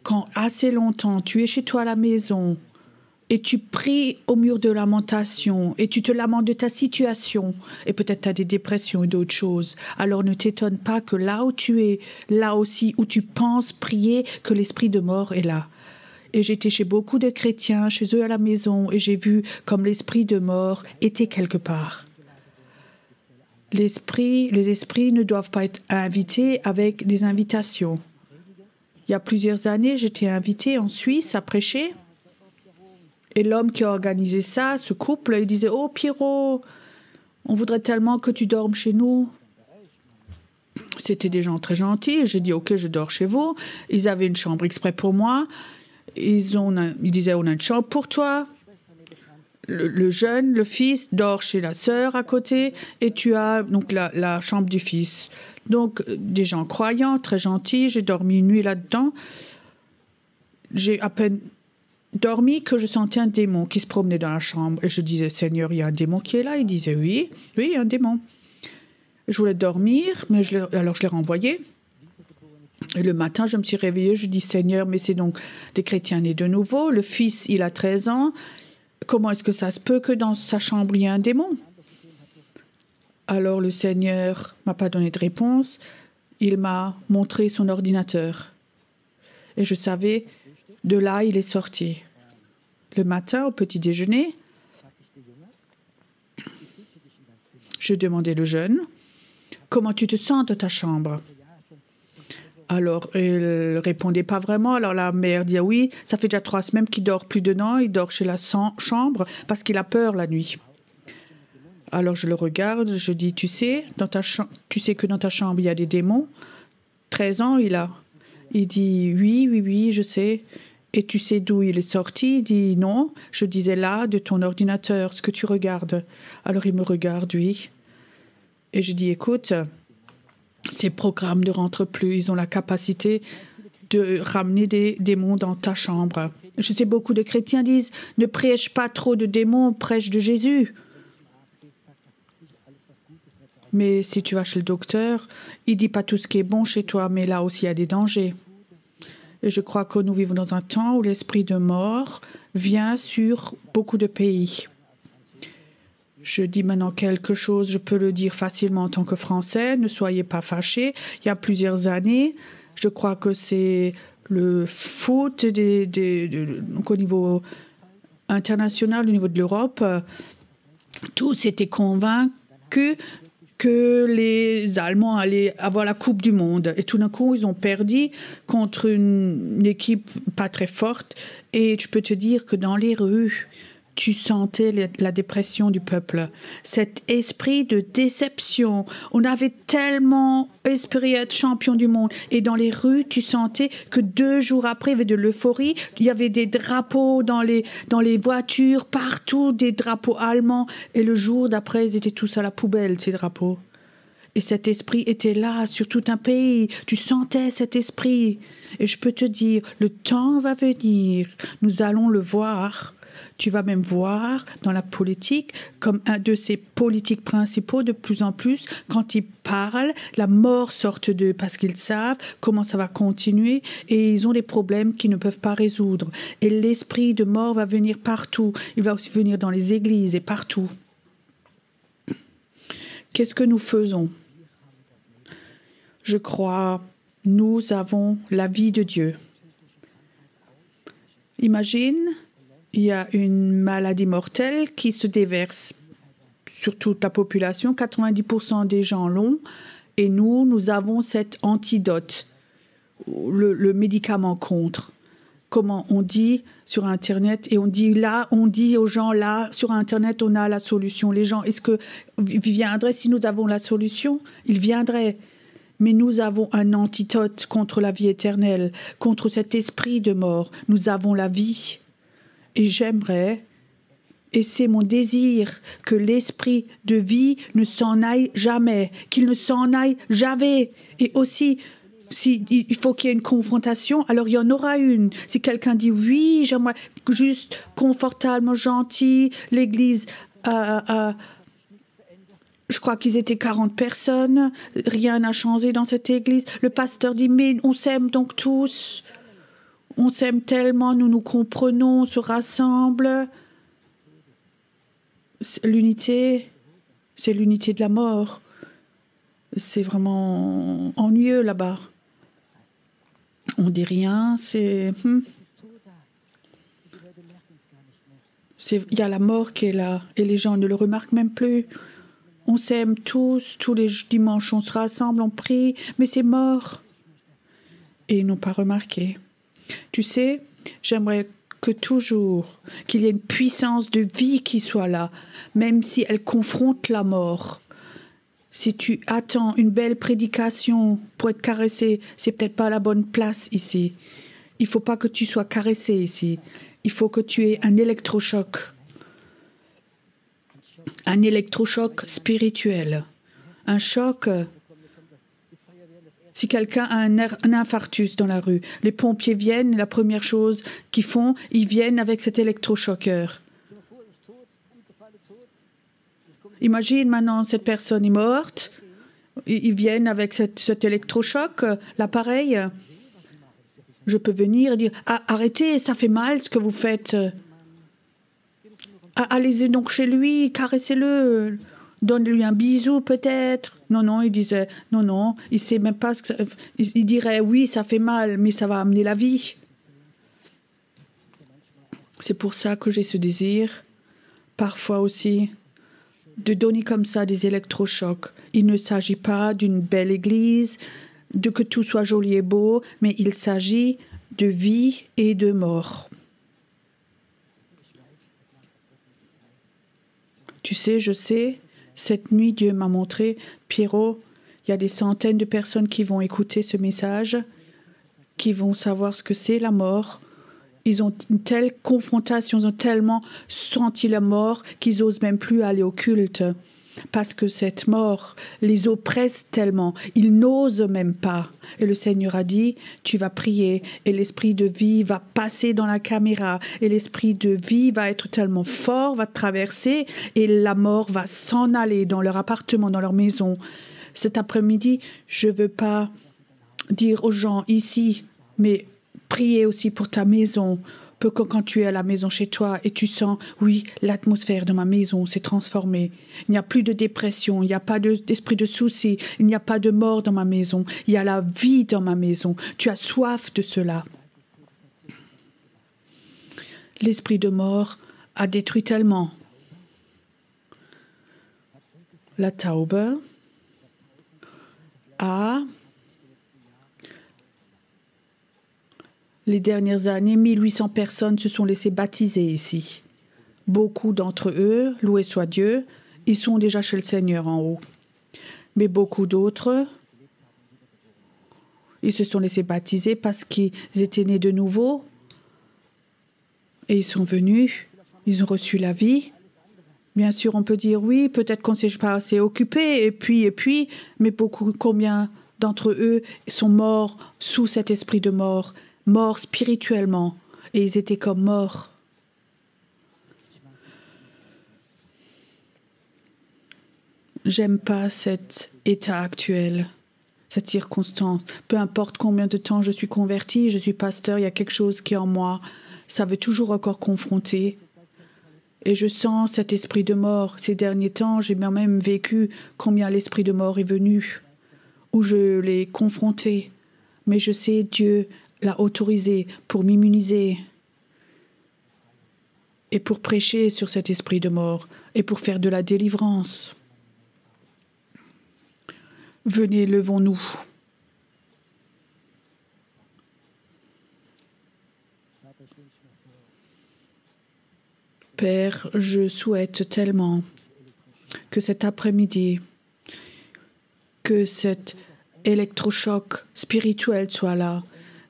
Speaker 1: Quand assez longtemps tu es chez toi à la maison et tu pries au mur de lamentation et tu te lamentes de ta situation et peut-être tu as des dépressions et d'autres choses, alors ne t'étonne pas que là où tu es, là aussi où tu penses prier, que l'esprit de mort est là. Et j'étais chez beaucoup de chrétiens, chez eux à la maison, et j'ai vu comme l'esprit de mort était quelque part. Les esprits ne doivent pas être invités avec des invitations. Il y a plusieurs années, j'étais invitée en Suisse à prêcher. Et l'homme qui a organisé ça, ce couple, il disait « Oh Pierrot, on voudrait tellement que tu dormes chez nous. » C'était des gens très gentils. J'ai dit « Ok, je dors chez vous. » Ils avaient une chambre exprès pour moi. Ils disaient « On a une chambre pour toi. » Le jeune, le fils, dort chez la sœur à côté et tu as donc la chambre du fils. Donc, des gens croyants, très gentils. J'ai dormi une nuit là-dedans. J'ai à peine dormi que je sentais un démon qui se promenait dans la chambre. Et je disais, Seigneur, il y a un démon qui est là. Il disait, oui, il y a un démon. Je voulais dormir, mais alors je l'ai renvoyé. Et le matin, je me suis réveillée, je dis, Seigneur, mais c'est donc des chrétiens nés de nouveau. Le fils, il a 13 ans. Comment est-ce que ça se peut que dans sa chambre, il y a un démon? Alors le Seigneur ne m'a pas donné de réponse. Il m'a montré son ordinateur. Et je savais, de là, il est sorti. Le matin, au petit déjeuner, je demandais le jeune, comment tu te sens dans ta chambre? Alors, il ne répondait pas vraiment. Alors, la mère dit, ah oui, ça fait déjà 3 semaines qu'il dort plus dedans. Il dort chez la chambre parce qu'il a peur la nuit. Alors, je le regarde, je dis, tu sais que dans ta chambre, il y a des démons? 13 ans, il a. Il dit, oui, je sais. Et tu sais d'où il est sorti? Il dit, non, je disais là, de ton ordinateur, ce que tu regardes. Alors, il me regarde, oui. Et je dis, écoute, ces programmes ne rentrent plus. Ils ont la capacité de ramener des démons dans ta chambre. Je sais, beaucoup de chrétiens disent, ne prêche pas trop de démons, prêche de Jésus. Mais si tu vas chez le docteur, il ne dit pas tout ce qui est bon chez toi, mais là aussi, il y a des dangers. Et je crois que nous vivons dans un temps où l'esprit de mort vient sur beaucoup de pays. Je dis maintenant quelque chose, je peux le dire facilement en tant que Français, ne soyez pas fâchés. Il y a plusieurs années, je crois que c'est le foot donc au niveau international, au niveau de l'Europe, tous étaient convaincus que les Allemands allaient avoir la Coupe du Monde. Et tout d'un coup, ils ont perdu contre une équipe pas très forte. Et je peux te dire que dans les rues, tu sentais la dépression du peuple. Cet esprit de déception. On avait tellement espéré être champion du monde. Et dans les rues, tu sentais que 2 jours après, il y avait de l'euphorie. Il y avait des drapeaux dans les voitures, partout, des drapeaux allemands. Et le jour d'après, ils étaient tous à la poubelle, ces drapeaux. Et cet esprit était là, sur tout un pays. Tu sentais cet esprit. Et je peux te dire, le temps va venir. Nous allons le voir. Tu vas même voir dans la politique, comme un de ces politiques principaux, de plus en plus, quand ils parlent, la mort sort d'eux parce qu'ils savent comment ça va continuer et ils ont des problèmes qu'ils ne peuvent pas résoudre. Et l'esprit de mort va venir partout. Il va aussi venir dans les églises et partout. Qu'est-ce que nous faisons? Je crois, nous avons la vie de Dieu. Imagine, il y a une maladie mortelle qui se déverse sur toute la population. 90% des gens l'ont. Et nous avons cet antidote, le médicament contre. Comment on dit sur Internet, et on dit aux gens là, sur Internet, on a la solution. Les gens, est-ce qu'ils viendraient si nous avons la solution? Ils viendraient. Mais nous avons un antidote contre la vie éternelle, contre cet esprit de mort. Nous avons la vie. Et j'aimerais, et c'est mon désir, que l'esprit de vie ne s'en aille jamais, qu'il ne s'en aille jamais. Et aussi, il faut qu'il y ait une confrontation, alors il y en aura une. Si quelqu'un dit oui, j'aimerais juste confortablement, gentil, l'église je crois qu'ils étaient 40 personnes, rien n'a changé dans cette église. Le pasteur dit, mais on s'aime donc tous. On s'aime tellement, nous nous comprenons, on se rassemble. L'unité, c'est l'unité de la mort. C'est vraiment ennuyeux là-bas. On dit rien, c'est... Il y a la mort qui est là, et les gens ne le remarquent même plus. On s'aime tous les dimanches on se rassemble, on prie, mais c'est mort. Et ils n'ont pas remarqué. Tu sais, j'aimerais que toujours qu'il y ait une puissance de vie qui soit là, même si elle confronte la mort. Si tu attends une belle prédication pour être caressé, c'est peut-être pas la bonne place ici. Il ne faut pas que tu sois caressé ici. Il faut que tu aies un électrochoc. Un électrochoc spirituel. Un choc... Si quelqu'un a un infarctus dans la rue, les pompiers viennent, la première chose qu'ils font, ils viennent avec cet électrochoqueur. Imagine maintenant, cette personne est morte, Ils viennent avec cet électrochoc, l'appareil. Je peux venir et dire arrêtez, ça fait mal ce que vous faites. Allez-y donc chez lui, caressez-le, donne-lui un bisou peut-être. Non, il disait non, il sait même pas ce que il dirait oui, ça fait mal, mais ça va amener la vie. C'est pour ça que j'ai ce désir, parfois aussi, de donner comme ça des électrochocs. Il ne s'agit pas d'une belle église, de que tout soit joli et beau, mais il s'agit de vie et de mort. Tu sais, je sais, cette nuit, Dieu m'a montré, Pierrot, il y a des centaines de personnes qui vont écouter ce message, qui vont savoir ce que c'est la mort. Ils ont une telle confrontation, ils ont tellement senti la mort qu'ils n'osent même plus aller au culte. Parce que cette mort les oppresse tellement, ils n'osent même pas. Et le Seigneur a dit, tu vas prier et l'esprit de vie va passer dans la caméra et l'esprit de vie va être tellement fort, va traverser et la mort va s'en aller dans leur appartement, dans leur maison. Cet après-midi, je ne veux pas dire aux gens ici, mais priez aussi pour ta maison, pour que quand tu es à la maison chez toi et tu sens, oui, l'atmosphère de ma maison s'est transformée. Il n'y a plus de dépression, il n'y a pas d'esprit de souci, il n'y a pas de mort dans ma maison, il y a la vie dans ma maison. Tu as soif de cela. L'esprit de mort a détruit tellement. La Taube a... Les dernières années, 1800 personnes se sont laissées baptiser ici. Beaucoup d'entre eux, loué soit Dieu, ils sont déjà chez le Seigneur en haut. Mais beaucoup d'autres, ils se sont laissés baptiser parce qu'ils étaient nés de nouveau. Et ils sont venus, ils ont reçu la vie. Bien sûr, on peut dire oui, peut-être qu'on ne s'est pas assez occupé, et puis, mais combien d'entre eux sont morts sous cet esprit de mort, morts spirituellement, et ils étaient comme morts. J'aime pas cet état actuel, cette circonstance. Peu importe combien de temps je suis convertie, je suis pasteur, il y a quelque chose qui est en moi. Ça veut toujours encore confronter. Et je sens cet esprit de mort. Ces derniers temps, j'ai même vécu combien l'esprit de mort est venu, où je l'ai confronté. Mais je sais, Dieu l'a autorisé pour m'immuniser et pour prêcher sur cet esprit de mort et pour faire de la délivrance. Venez, levons-nous. Père, je souhaite tellement que cet après-midi, que cet électrochoc spirituel soit là.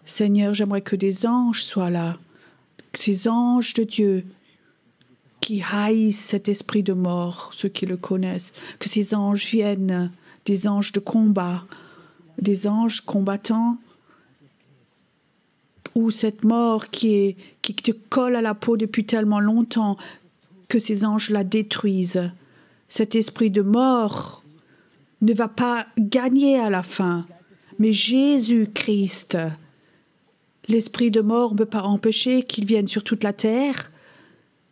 Speaker 1: Seigneur, j'aimerais que des anges soient là, ces anges de Dieu qui haïssent cet esprit de mort, ceux qui le connaissent, que ces anges viennent, des anges de combat, des anges combattants, ou cette mort qui te colle à la peau depuis tellement longtemps, que ces anges la détruisent. Cet esprit de mort ne va pas gagner à la fin, mais Jésus-Christ, l'esprit de mort ne peut pas empêcher qu'il vienne sur toute la terre,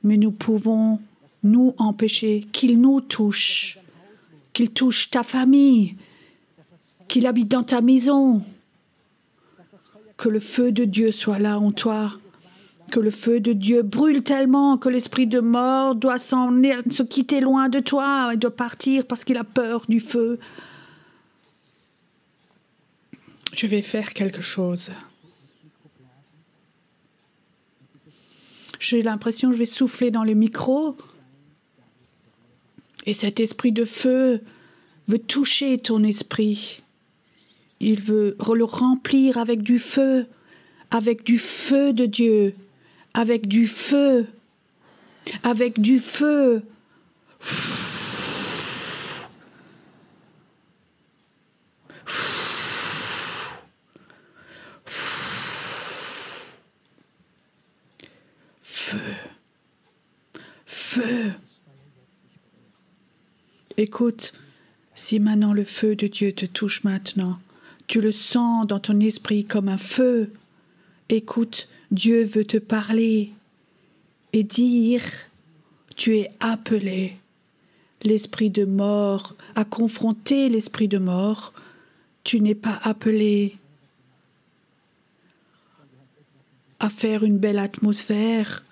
Speaker 1: mais nous pouvons nous empêcher qu'il nous touche, qu'il touche ta famille, qu'il habite dans ta maison, que le feu de Dieu soit là en toi, que le feu de Dieu brûle tellement que l'esprit de mort doit se quitter loin de toi, il doit partir parce qu'il a peur du feu. Je vais faire quelque chose. J'ai l'impression que je vais souffler dans le micro et cet esprit de feu veut toucher ton esprit. Il veut le remplir avec du feu de Dieu, avec du feu, avec du feu. Feu. Écoute, Si maintenant le feu de Dieu te touche maintenant, tu le sens dans ton esprit comme un feu. Écoute, Dieu veut te parler et dire, tu es appelé. L'esprit de mort, à confronter l'esprit de mort, tu n'es pas appelé à faire une belle atmosphère,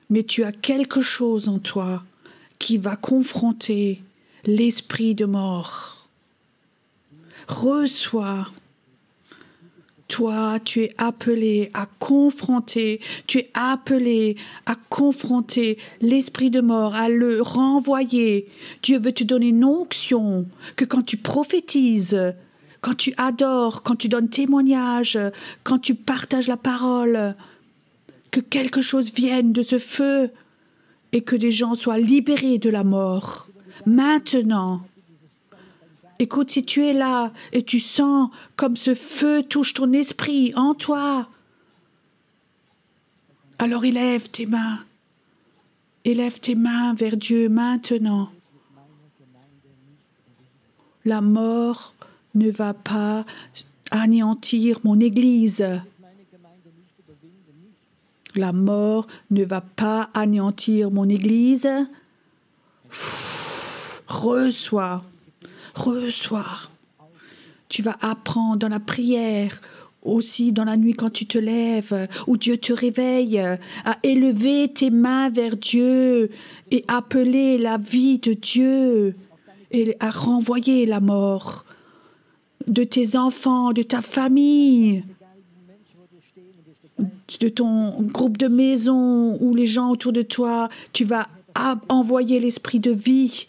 Speaker 1: mais tu as quelque chose en toi qui va confronter l'esprit de mort. Reçois. Toi, tu es appelé à confronter, tu es appelé à confronter l'esprit de mort, à le renvoyer. Dieu veut te donner une onction que quand tu prophétises, quand tu adores, quand tu donnes témoignage, quand tu partages la parole, que quelque chose vienne de ce feu et que des gens soient libérés de la mort. Maintenant. Écoute, si tu es là et tu sens comme ce feu touche ton esprit en toi, alors élève tes mains. Élève tes mains vers Dieu maintenant. La mort ne va pas anéantir mon Église. La mort ne va pas anéantir mon Église. Reçois. Reçois. Tu vas apprendre dans la prière, aussi dans la nuit quand tu te lèves, où Dieu te réveille, à élever tes mains vers Dieu et appeler la vie de Dieu et à renvoyer la mort de tes enfants, de ta famille, de ton groupe de maison ou les gens autour de toi. Tu vas envoyer l'esprit de vie.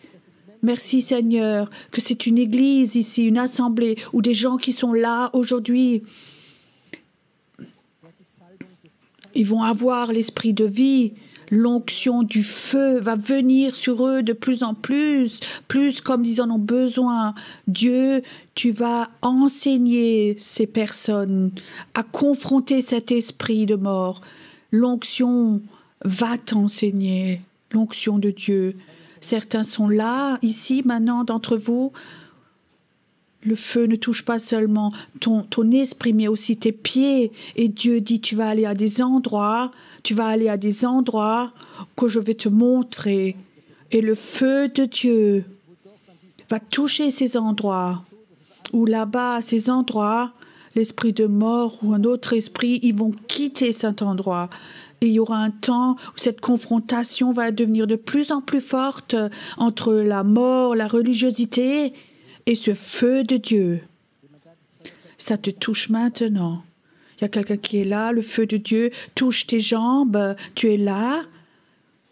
Speaker 1: Merci Seigneur, que c'est une église ici, une assemblée, où des gens qui sont là aujourd'hui, ils vont avoir l'esprit de vie. L'onction du feu va venir sur eux de plus en plus, plus comme ils en ont besoin. Dieu, tu vas enseigner ces personnes à confronter cet esprit de mort. L'onction va t'enseigner, l'onction de Dieu. Certains sont là, ici, maintenant, d'entre vous. Le feu ne touche pas seulement ton esprit, mais aussi tes pieds. Et Dieu dit, tu vas aller à des endroits que je vais te montrer. Et le feu de Dieu va toucher ces endroits. Ou là-bas, ces endroits, l'esprit de mort ou un autre esprit, ils vont quitter cet endroit. Et il y aura un temps où cette confrontation va devenir de plus en plus forte entre la mort, la religiosité et ce feu de Dieu. Ça te touche maintenant. Il y a quelqu'un qui est là, le feu de Dieu touche tes jambes, tu es là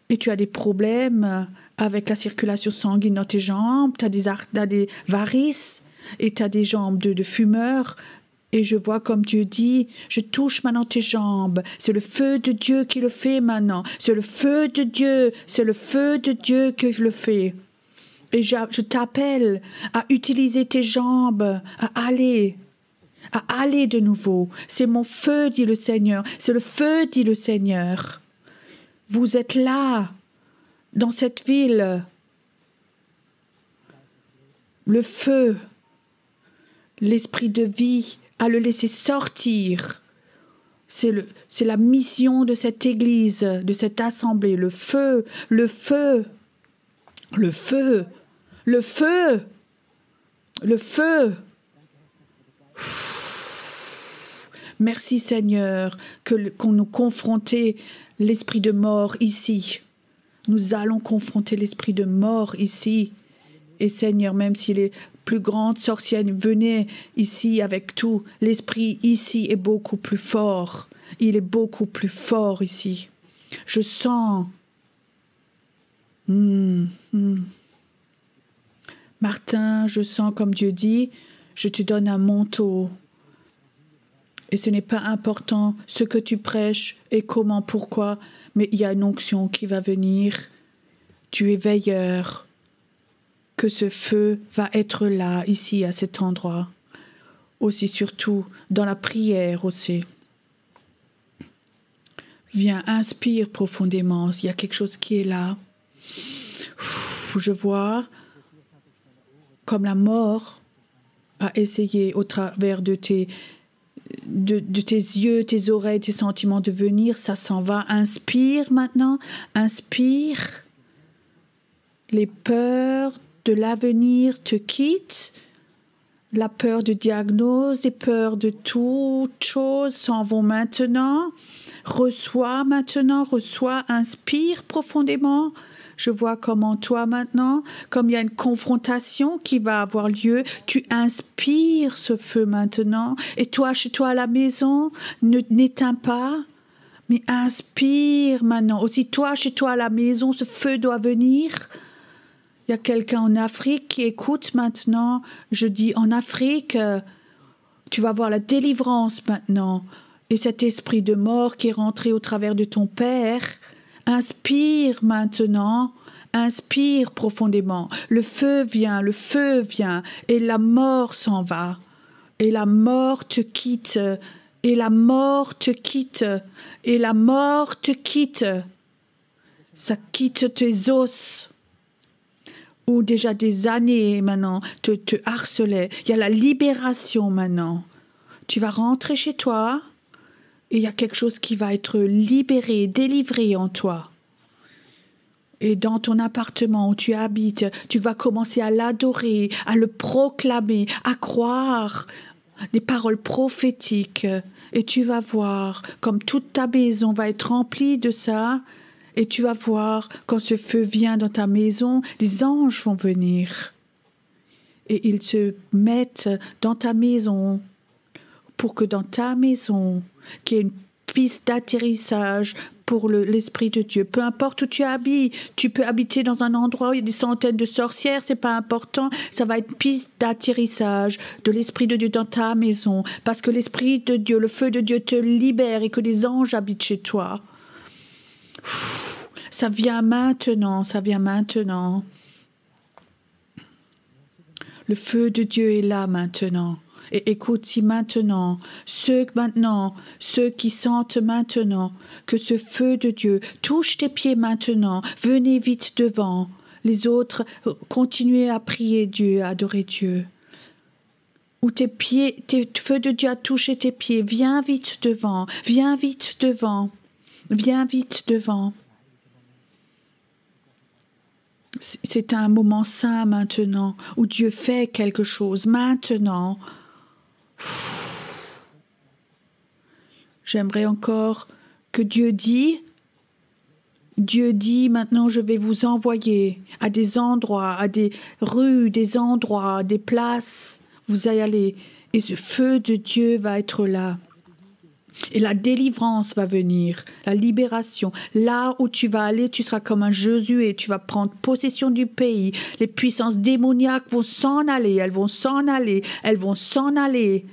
Speaker 1: et tu as des problèmes avec la circulation sanguine dans tes jambes, tu as des varices et tu as des jambes de fumeur. Et je vois comme Dieu dit, je touche maintenant tes jambes. C'est le feu de Dieu qui le fait maintenant. C'est le feu de Dieu. C'est le feu de Dieu qui le fait. Et je t'appelle à utiliser tes jambes, à aller de nouveau. C'est mon feu, dit le Seigneur. C'est le feu, dit le Seigneur. Vous êtes là, dans cette ville. Le feu, l'esprit de vie, à le laisser sortir. C'est la mission de cette église, de cette assemblée. Le feu, le feu, le feu, le feu, le feu. Merci Seigneur qu'on nous confronte l'esprit de mort ici. Nous allons confronter l'esprit de mort ici. Et Seigneur, même si les plus grandes sorcières venaient ici avec tout, l'esprit ici est beaucoup plus fort. Il est beaucoup plus fort ici. Je sens. Martin, je sens comme Dieu dit, je te donne un manteau. Et ce n'est pas important ce que tu prêches et comment, pourquoi, mais il y a une onction qui va venir. Tu es veilleur. Que ce feu va être là, ici, à cet endroit. Aussi, surtout, dans la prière aussi. Viens, inspire profondément. Il y a quelque chose qui est là. Je vois comme la mort a essayé au travers de tes yeux, tes oreilles, tes sentiments de venir, ça s'en va. Inspire maintenant, inspire. Les peurs de l'avenir te quittent. La peur de diagnose, les peurs de toute chose s'en vont maintenant. Reçois maintenant, reçois, inspire profondément. Je vois comme en toi maintenant, comme il y a une confrontation qui va avoir lieu, tu inspires ce feu maintenant. Et toi, chez toi à la maison, n'éteins pas, mais inspire maintenant. Aussi toi, chez toi à la maison, ce feu doit venir. Il y a quelqu'un en Afrique qui écoute maintenant. Je dis en Afrique, tu vas voir la délivrance maintenant. Et cet esprit de mort qui est rentré au travers de ton père, inspire maintenant, inspire profondément. Le feu vient, et la mort s'en va. Et la mort te quitte, et la mort te quitte, et la mort te quitte. Ça quitte tes os. Ou déjà des années maintenant te harcelait. Il y a la libération maintenant. Tu vas rentrer chez toi et il y a quelque chose qui va être libéré, délivré en toi. Et dans ton appartement où tu habites, tu vas commencer à l'adorer, à le proclamer, à croire des paroles prophétiques. Et tu vas voir comme toute ta maison va être remplie de ça. Et tu vas voir, quand ce feu vient dans ta maison, des anges vont venir. Et ils se mettent dans ta maison pour que dans ta maison, qu'il y ait une piste d'atterrissage pour l'Esprit de Dieu. Peu importe où tu habites, tu peux habiter dans un endroit où il y a des centaines de sorcières, c'est pas important. Ça va être une piste d'atterrissage de l'Esprit de Dieu dans ta maison. Parce que l'Esprit de Dieu, le feu de Dieu te libère et que des anges habitent chez toi. Ça vient maintenant, ça vient maintenant. Le feu de Dieu est là maintenant. Et écoute, si maintenant, ceux qui sentent maintenant que ce feu de Dieu touche tes pieds maintenant, venez vite devant. Les autres, continuez à prier Dieu, à adorer Dieu. Où tes feu de Dieu a touché tes pieds, viens vite devant, viens vite devant. Viens vite devant. C'est un moment saint maintenant, où Dieu fait quelque chose maintenant. J'aimerais encore que Dieu dit maintenant je vais vous envoyer à des endroits, à des rues, des endroits, des places. Vous allez aller et ce feu de Dieu va être là. Et la délivrance va venir, la libération. Là où tu vas aller, tu seras comme un Josué, tu vas prendre possession du pays. Les puissances démoniaques vont s'en aller, elles vont s'en aller, elles vont s'en aller.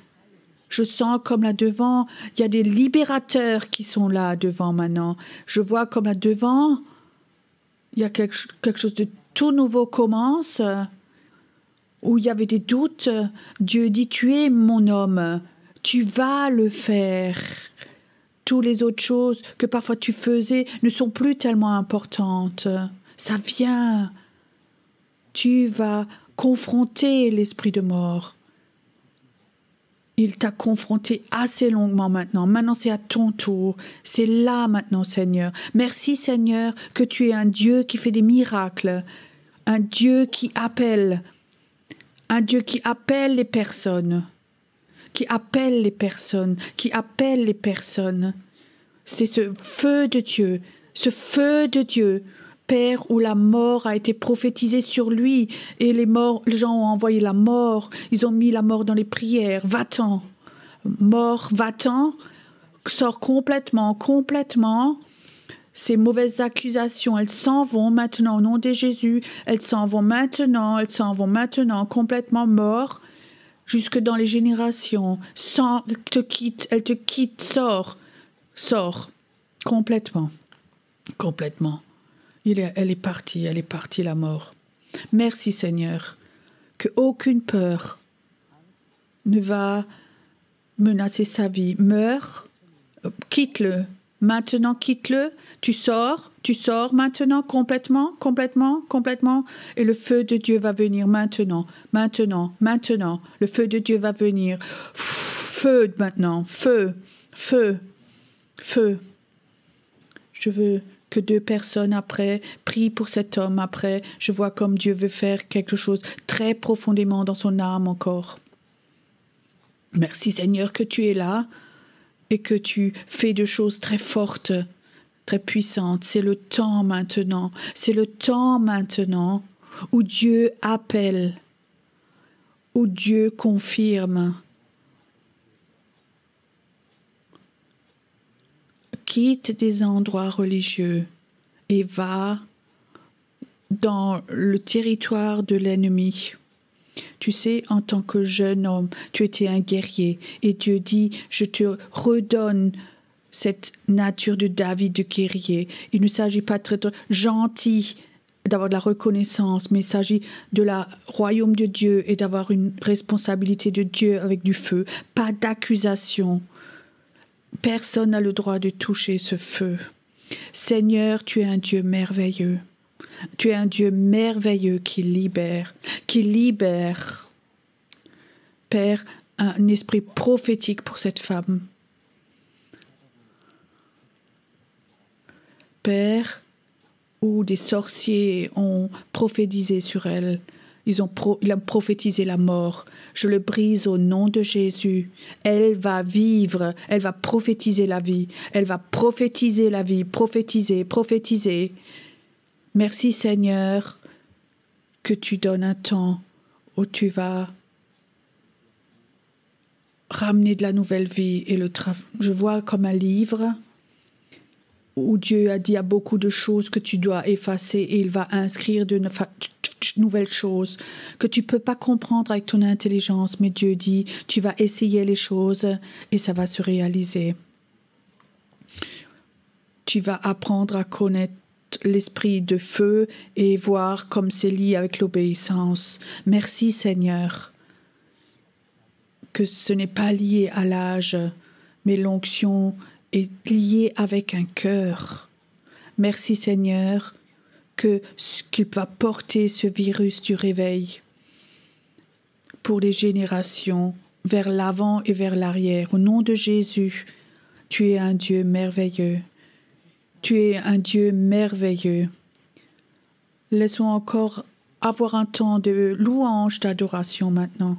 Speaker 1: Je sens comme là devant, il y a des libérateurs qui sont là devant maintenant. Je vois comme là devant, il y a quelque chose de tout nouveau commence, où il y avait des doutes. Dieu dit, tu es mon homme. Tu vas le faire. Toutes les autres choses que parfois tu faisais ne sont plus tellement importantes. Ça vient. Tu vas confronter l'esprit de mort. Il t'a confronté assez longuement maintenant. Maintenant, c'est à ton tour. C'est là maintenant, Seigneur. Merci, Seigneur, que tu es un Dieu qui fait des miracles. Un Dieu qui appelle. Un Dieu qui appelle les personnes. Qui appelle les personnes, qui appelle les personnes. C'est ce feu de Dieu, Père, où la mort a été prophétisée sur lui, et les gens ont envoyé la mort, ils ont mis la mort dans les prières. Va-t'en, mort, va-t'en, sors complètement. Ces mauvaises accusations, elles s'en vont maintenant au nom de Jésus, elles s'en vont maintenant, complètement mort. Jusque dans les générations, elle te quitte, sors, complètement. Elle est partie la mort. Merci Seigneur, que aucune peur ne va menacer sa vie. Meurs, quitte-le, Maintenant, quitte-le. Tu sors maintenant, complètement. Et le feu de Dieu va venir maintenant. Le feu de Dieu va venir. Feu maintenant, feu. Je veux que 2 personnes après prient pour cet homme. Après, je vois comme Dieu veut faire quelque chose très profondément dans son âme encore. Merci Seigneur que tu es là et que tu fais des choses très fortes, très puissantes. C'est le temps maintenant. Où Dieu appelle, où Dieu confirme. Quitte des endroits religieux et va dans le territoire de l'ennemi. Tu sais, en tant que jeune homme, tu étais un guerrier et Dieu dit, je te redonne cette nature de David, de guerrier. Il ne s'agit pas d'être gentil, d'avoir de la reconnaissance, mais il s'agit de la royaume de Dieu et d'avoir une responsabilité de Dieu avec du feu, pas d'accusation. Personne n'a le droit de toucher ce feu. Seigneur, tu es un Dieu merveilleux. Tu es un Dieu merveilleux qui libère. Père, un esprit prophétique pour cette femme. Père, où des sorciers ont prophétisé sur elle. Il a prophétisé la mort. Je le brise au nom de Jésus. Elle va vivre. Elle va prophétiser la vie. Prophétiser. Merci Seigneur que tu donnes un temps où tu vas ramener de la nouvelle vie et le travail. Je vois comme un livre où Dieu a dit il y a beaucoup de choses que tu dois effacer et il va inscrire de nouvelles choses que tu ne peux pas comprendre avec ton intelligence, mais Dieu dit tu vas essayer les choses et ça va se réaliser. Tu vas apprendre à connaître l'esprit de feu et voir comme c'est lié avec l'obéissance. Merci Seigneur que ce n'est pas lié à l'âge, mais l'onction est liée avec un cœur. Merci Seigneur qu'il va porter ce virus du réveil pour les générations vers l'avant et vers l'arrière. Au nom de Jésus, tu es un Dieu merveilleux. Laissons encore avoir un temps de louange, d'adoration maintenant.